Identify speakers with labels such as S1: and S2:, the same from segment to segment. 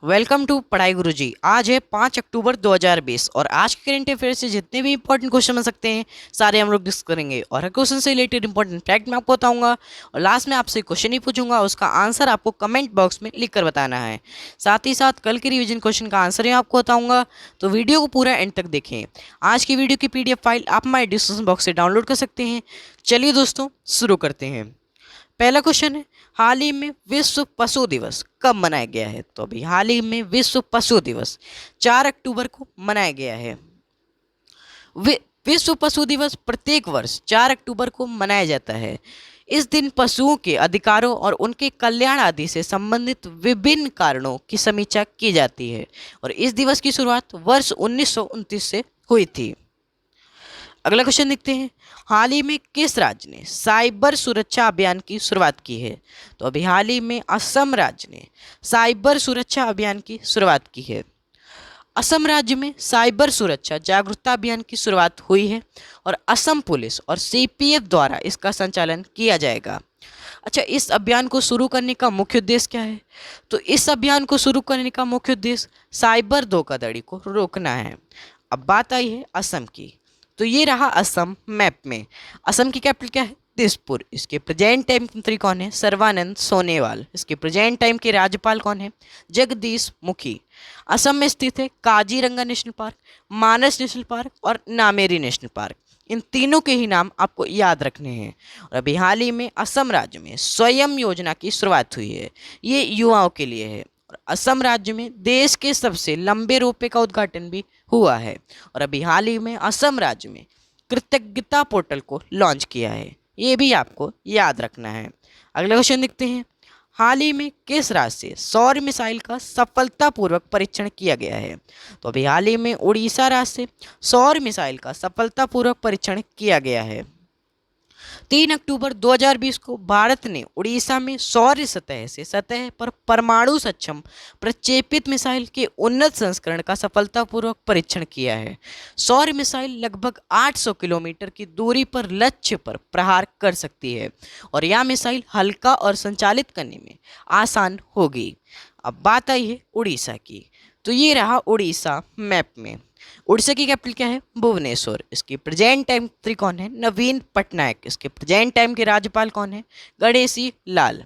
S1: Welcome to पढ़ाई गुरुजी। आज है 5 अक्टूबर 2020 और आज के करंट अफेयर से जितने भी इंपॉर्टेंट क्वेश्चन बन सकते हैं सारे हम लोग डिस्कस करेंगे और हर क्वेश्चन से रिलेटेड इंपॉर्टेंट फैक्ट मैं आपको बताऊंगा और लास्ट में आपसे क्वेश्चन ही पूछूंगा, उसका आंसर आपको कमेंट बॉक्स में लिख कर बताना है। साथ ही साथ कल के रिविजन क्वेश्चन का आंसर ही आपको बताऊंगा, तो वीडियो को पूरा एंड तक देखें। आज की वीडियो की PDF फाइल आप हमारे डिस्क्रिप्शन बॉक्स से डाउनलोड कर सकते हैं। चलिए दोस्तों शुरू करते हैं। पहला क्वेश्चन है, हाल ही में विश्व पशु दिवस कब मनाया गया है? तो अभी हाल ही में विश्व पशु दिवस 4 अक्टूबर को मनाया गया है। विश्व पशु दिवस प्रत्येक वर्ष 4 अक्टूबर को मनाया जाता है। इस दिन पशुओं के अधिकारों और उनके कल्याण आदि से संबंधित विभिन्न कारणों की समीक्षा की जाती है और इस दिवस की शुरुआत वर्ष 1929 से हुई थी। अगला क्वेश्चन देखते हैं, हाल ही में किस राज्य ने साइबर सुरक्षा अभियान की शुरुआत की है? तो अभी हाल ही में असम राज्य ने साइबर सुरक्षा अभियान की शुरुआत की है। असम राज्य में साइबर सुरक्षा जागरूकता अभियान की शुरुआत हुई है और असम पुलिस और CPF द्वारा इसका संचालन किया जाएगा। अच्छा, इस अभियान को शुरू करने का मुख्य उद्देश्य क्या है? तो इस अभियान को शुरू करने का मुख्य उद्देश्य साइबर धोखाधड़ी को रोकना है। अब बात आई है असम की, तो ये रहा असम मैप में। असम की कैपिटल क्या है? दिसपुर। इसके प्रेजेंट टाइम मंत्री कौन है? सर्बानंद सोनोवाल। इसके प्रेजेंट टाइम के राज्यपाल कौन है? जगदीश मुखी। असम में स्थित है काजीरंगा नेशनल पार्क, मानस नेशनल पार्क और नामेरी नेशनल पार्क। इन तीनों के ही नाम आपको याद रखने हैं। और अभी हाल ही में असम राज्य में स्वयं योजना की शुरुआत हुई है, ये युवाओं के लिए है। और असम राज्य में देश के सबसे लंबे रोपवे का उद्घाटन भी हुआ है और अभी हाल ही में असम राज्य में कृतज्ञता पोर्टल को लॉन्च किया है, ये भी आपको याद रखना है। अगला क्वेश्चन देखते हैं, हाल ही में किस राज्य से सौर मिसाइल का सफलतापूर्वक परीक्षण किया गया है? तो अभी हाल ही में उड़ीसा राज्य से सौर मिसाइल का सफलतापूर्वक परीक्षण किया गया है। 3 अक्टूबर 2020 को भारत ने उड़ीसा में सौर सतह से सतह पर परमाणु सक्षम प्रक्षेपित मिसाइल के उन्नत संस्करण का सफलतापूर्वक परीक्षण किया है। सौर मिसाइल लगभग 800 किलोमीटर की दूरी पर लक्ष्य पर प्रहार कर सकती है और यह मिसाइल हल्का और संचालित करने में आसान होगी। अब बात आई है उड़ीसा की, तो ये रहा उड़ीसा मैप में। उड़ीसा की कैपिटल क्या है? भुवनेश्वर। इसके प्रेजेंट टाइम मंत्री कौन है? नवीन पटनायक। इसके प्रेजेंट टाइम के राज्यपाल कौन है? गणेशी लाल।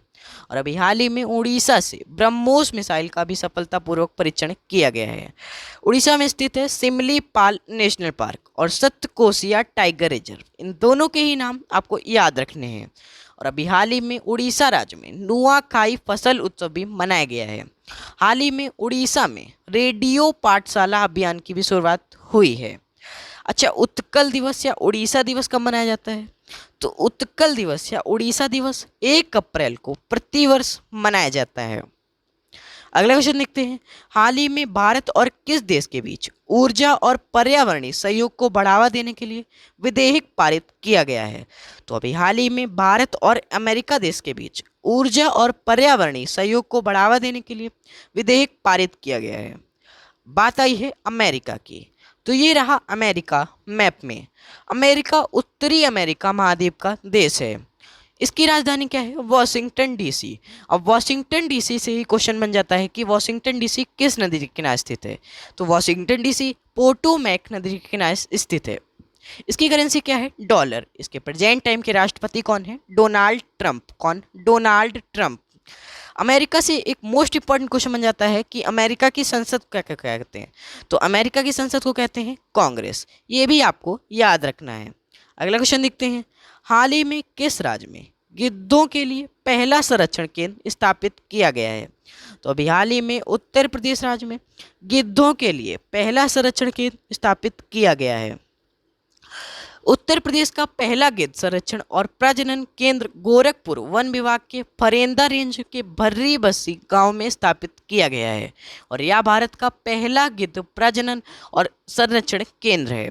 S1: और अभी हाल ही में उड़ीसा से ब्रह्मोस मिसाइल का भी सफलतापूर्वक परीक्षण किया गया है। उड़ीसा में स्थित है सिमलीपाल नेशनल पार्क और सप्तकोशिया टाइगर रिजर्व। इन दोनों के ही नाम आपको याद रखने हैं। और अभी हाल ही में उड़ीसा राज्य में नुआखाई फसल उत्सव भी मनाया गया है। हाल ही में उड़ीसा में रेडियो पाठशाला अभियान की भी शुरुआत हुई है। अच्छा, उत्कल दिवस या उड़ीसा दिवस कब मनाया जाता है? तो उत्कल दिवस या उड़ीसा दिवस 1 अप्रैल को प्रतिवर्ष मनाया जाता है। अगला क्वेश्चन देखते हैं, हाल ही में भारत और किस देश के बीच ऊर्जा और पर्यावरणीय सहयोग को बढ़ावा देने के लिए विधेयक पारित किया गया है? तो अभी हाल ही में भारत और अमेरिका देश के बीच ऊर्जा और पर्यावरणीय सहयोग को बढ़ावा देने के लिए विधेयक पारित किया गया है। बात आई है अमेरिका की, तो ये रहा अमेरिका मैप में। अमेरिका उत्तरी अमेरिका महाद्वीप का देश है। इसकी राजधानी क्या है? Washington DC। अब वॉशिंगटन DC से ही क्वेश्चन बन जाता है कि वॉशिंगटन DC किस नदी के किनारे स्थित है? तो वॉशिंगटन DC पोटोमैक नदी के किनारे स्थित है। इसकी करेंसी क्या है? डॉलर। इसके प्रेजेंट टाइम के राष्ट्रपति कौन है? Donald Trump. कौन? Donald Trump. अमेरिका से एक मोस्ट इंपॉर्टेंट क्वेश्चन बन जाता है कि अमेरिका की संसद क्या क्या कहते हैं? तो अमेरिका की संसद को कहते हैं कांग्रेस, ये भी आपको याद रखना है। अगला क्वेश्चन देखते हैं, हाल ही में किस राज्य में गिद्धों के लिए पहला संरक्षण केंद्र स्थापित किया गया है? तो अभी हाल ही में उत्तर प्रदेश राज्य में गिद्धों के लिए पहला संरक्षण केंद्र स्थापित किया गया है। उत्तर प्रदेश का पहला गिद्ध संरक्षण और प्रजनन केंद्र गोरखपुर वन विभाग के फरेंदा रेंज के भर्री बस्सी गांव में स्थापित किया गया है और यह भारत का पहला गिद्ध प्रजनन और संरक्षण केंद्र है।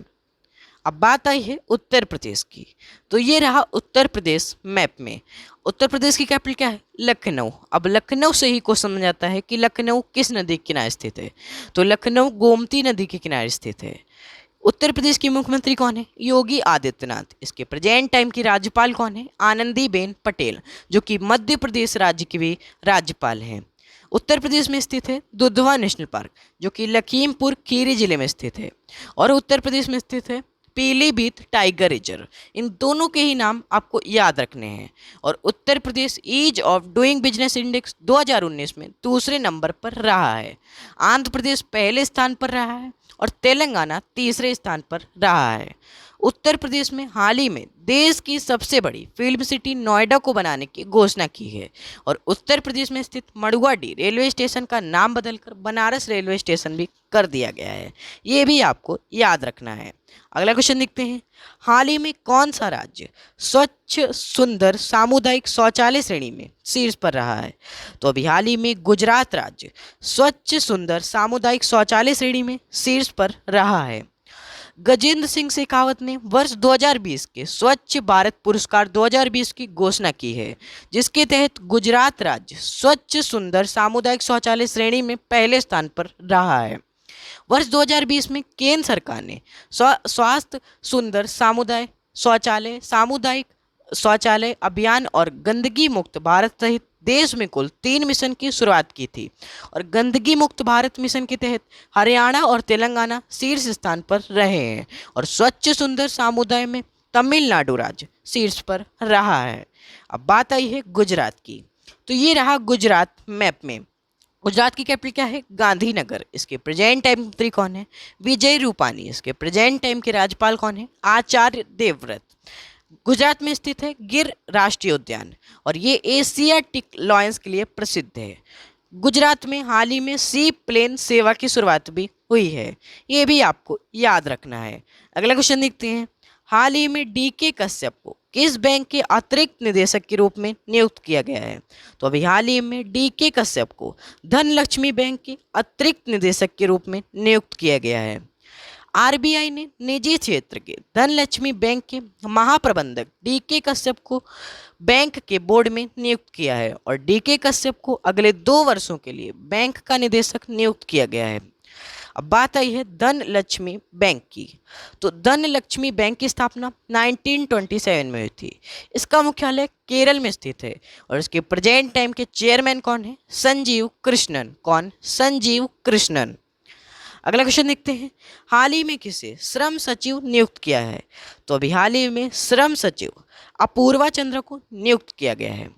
S1: अब बात आई है उत्तर प्रदेश की, तो ये रहा उत्तर प्रदेश मैप में। उत्तर प्रदेश की कैपिटल क्या है? लखनऊ। अब लखनऊ से ही क्वेश्चन बन जाता है कि लखनऊ किस नदी के किनारे स्थित है? तो लखनऊ गोमती नदी के किनारे स्थित है। उत्तर प्रदेश के मुख्यमंत्री कौन है? योगी आदित्यनाथ। इसके प्रेजेंट टाइम की राज्यपाल कौन है? आनंदीबेन पटेल, जो कि मध्य प्रदेश राज्य की भी राज्यपाल हैं। उत्तर प्रदेश में स्थित है दुधवा नेशनल पार्क, जो कि लखीमपुर खीरी जिले में स्थित है। और उत्तर प्रदेश में स्थित है पीलीभीत टाइगर रिजर्व। इन दोनों के ही नाम आपको याद रखने हैं। और Uttar Pradesh ease of doing business index 2019 में दूसरे नंबर पर रहा है। आंध्र प्रदेश पहले स्थान पर रहा है और तेलंगाना तीसरे स्थान पर रहा है। उत्तर प्रदेश में हाल ही में देश की सबसे बड़ी फिल्म सिटी नोएडा को बनाने की घोषणा की है। और उत्तर प्रदेश में स्थित मड़ुआडीह रेलवे स्टेशन का नाम बदलकर बनारस रेलवे स्टेशन भी कर दिया गया है। ये भी आपको याद रखना है। अगला क्वेश्चन देखते हैं, हाल ही में कौन सा राज्य स्वच्छ सुंदर सामुदायिक शौचालय श्रेणी में शीर्ष पर रहा है? तो अभी हाल ही में गुजरात राज्य स्वच्छ सुंदर सामुदायिक शौचालय श्रेणी में शीर्ष पर रहा है। गजेंद्र सिंह शेखावत ने वर्ष 2020 के स्वच्छ भारत पुरस्कार 2020 की घोषणा की है, जिसके तहत गुजरात राज्य स्वच्छ सुंदर सामुदायिक शौचालय श्रेणी में पहले स्थान पर रहा है। वर्ष 2020 में केंद्र सरकार ने स्वास्थ्य सुंदर समुदाय शौचालय सामुदायिक शौचालय अभियान और गंदगी मुक्त भारत सहित देश में कुल 3 मिशन की शुरुआत की थी। और गंदगी मुक्त भारत मिशन के तहत हरियाणा और तेलंगाना शीर्ष स्थान पर रहे हैं और स्वच्छ सुंदर समुदाय में तमिलनाडु राज्य शीर्ष पर रहा है। अब बात आई है गुजरात की। तो ये रहा गुजरात मैप में। गुजरात की कैपिटल क्या है? गांधीनगर। इसके प्रेजेंट टाइम मंत्री कौन है? विजय रूपानी। इसके प्रेजेंट टाइम के राज्यपाल कौन है? आचार्य देवव्रत। गुजरात में स्थित है गिर राष्ट्रीय उद्यान और ये एशियाटिक लॉयंस के लिए प्रसिद्ध है। गुजरात में हाल ही में सी प्लेन सेवा की शुरुआत भी हुई है, ये भी आपको याद रखना है। अगला क्वेश्चन देखते हैं, हाल ही में डीके कश्यप को किस बैंक के अतिरिक्त निदेशक के रूप में नियुक्त किया गया है? तो अभी हाल ही में डीके कश्यप को धनलक्ष्मी बैंक के अतिरिक्त निदेशक के रूप में नियुक्त किया गया है। आरबीआई ने निजी क्षेत्र के धनलक्ष्मी बैंक के महाप्रबंधक डीके कश्यप को बैंक के बोर्ड में नियुक्त किया है और डीके कश्यप को अगले 2 वर्षों के लिए बैंक का निदेशक नियुक्त किया गया है। अब बात आई है धनलक्ष्मी बैंक की। तो धनलक्ष्मी बैंक की स्थापना 1927 में हुई थी। इसका मुख्यालय केरल में स्थित है और इसके प्रेजेंट टाइम के चेयरमैन कौन है? संजीव कृष्णन। कौन? संजीव कृष्णन। अगला क्वेश्चन देखते हैं, हाल ही में किसे श्रम सचिव नियुक्त किया है? तो अभी हाल ही में श्रम सचिव अपूर्वा चंद्रा को नियुक्त किया गया है।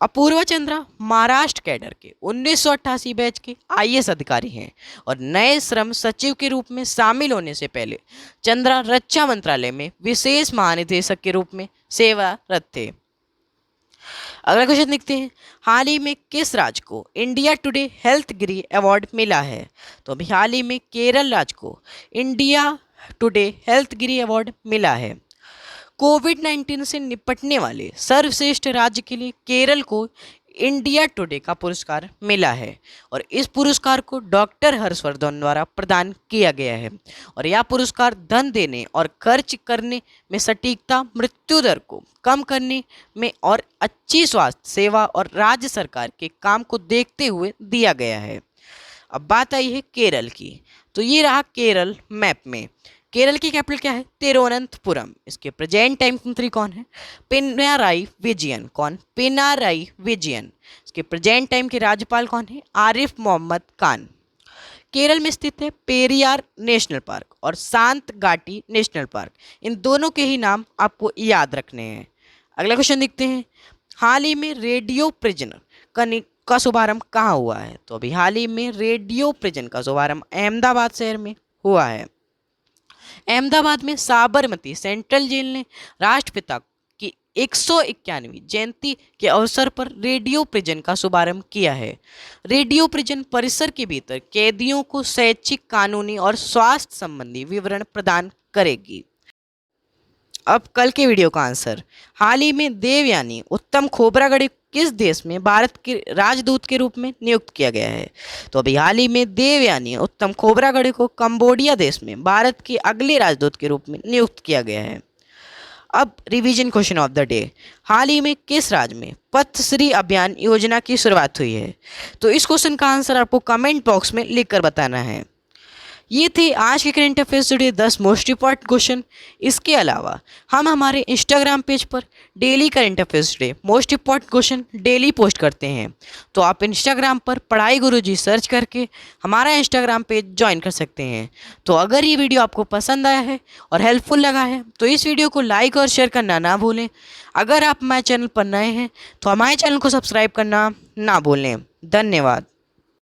S1: अपूर्वा चंद्रा महाराष्ट्र कैडर के 1988 बैच के आईएएस अधिकारी हैं और नए श्रम सचिव के रूप में शामिल होने से पहले चंद्रा रक्षा मंत्रालय में विशेष महानिदेशक के रूप में सेवारत थे। अगला क्वेश्चन देखते हैं, हाल ही में किस राज्य को इंडिया टुडे हेल्थ गिरी अवार्ड मिला है? तो अभी हाल ही में केरल राज्य को इंडिया टुडे हेल्थ गिरी अवार्ड मिला है। कोविड-19 से निपटने वाले सर्वश्रेष्ठ राज्य के लिए केरल को इंडिया टुडे का पुरस्कार मिला है और इस पुरस्कार को डॉक्टर हर्षवर्धन द्वारा प्रदान किया गया है और यह पुरस्कार धन देने और खर्च करने में सटीकता, मृत्यु दर को कम करने में और अच्छी स्वास्थ्य सेवा और राज्य सरकार के काम को देखते हुए दिया गया है। अब बात आई है केरल की। तो ये रहा केरल मैप में। केरल की कैपिटल क्या है? तिरुवनंतपुरम। इसके प्रेजेंट टाइम मंत्री कौन है? पिनाराई विजयन। कौन? पिनाराई विजयन। इसके प्रेजेंट टाइम के राज्यपाल कौन है? आरिफ मोहम्मद खान। केरल में स्थित है पेरियार नेशनल पार्क और सांत घाटी नेशनल पार्क। इन दोनों के ही नाम आपको याद रखने हैं। अगला क्वेश्चन देखते हैं, हाल ही में रेडियो प्रिजनर का शुभारंभ कहाँ हुआ है? तो अभी हाल ही में रेडियो प्रिजन का शुभारंभ अहमदाबाद शहर में हुआ है। अहमदाबाद में साबरमती सेंट्रल जेल ने राष्ट्रपिता की 191वीं जयंती के अवसर पर रेडियो प्रिजन का शुभारंभ किया है। रेडियो प्रिजन परिसर के भीतर कैदियों को शैक्षिक, कानूनी और स्वास्थ्य संबंधी विवरण प्रदान करेगी। अब कल के वीडियो का आंसर, हाल ही में देवयानी उत्तम खोबरागड़े किस देश में भारत के राजदूत के रूप में नियुक्त किया गया है? तो अभी हाल ही में देवयानी उत्तम खोबरागड़े को कंबोडिया देश में भारत के अगले राजदूत के रूप में नियुक्त किया गया है। अब revision question of the day, हाल ही में किस राज्य में पथश्री अभियान योजना की शुरुआत हुई है? तो इस क्वेश्चन का आंसर आपको कमेंट बॉक्स में लिखकर बताना है। ये थे आज के current affairs today 10 most important question. इसके अलावा हम हमारे इंस्टाग्राम पेज पर daily current affairs today most important question daily post करते हैं। तो आप इंस्टाग्राम पर पढ़ाई गुरुजी सर्च करके हमारा इंस्टाग्राम पेज ज्वाइन कर सकते हैं। तो अगर ये वीडियो आपको पसंद आया है और हेल्पफुल लगा है तो इस वीडियो को लाइक और शेयर करना ना भूलें। अगर आप हमारे चैनल पर नए हैं तो हमारे चैनल को सब्सक्राइब करना ना भूलें। धन्यवाद।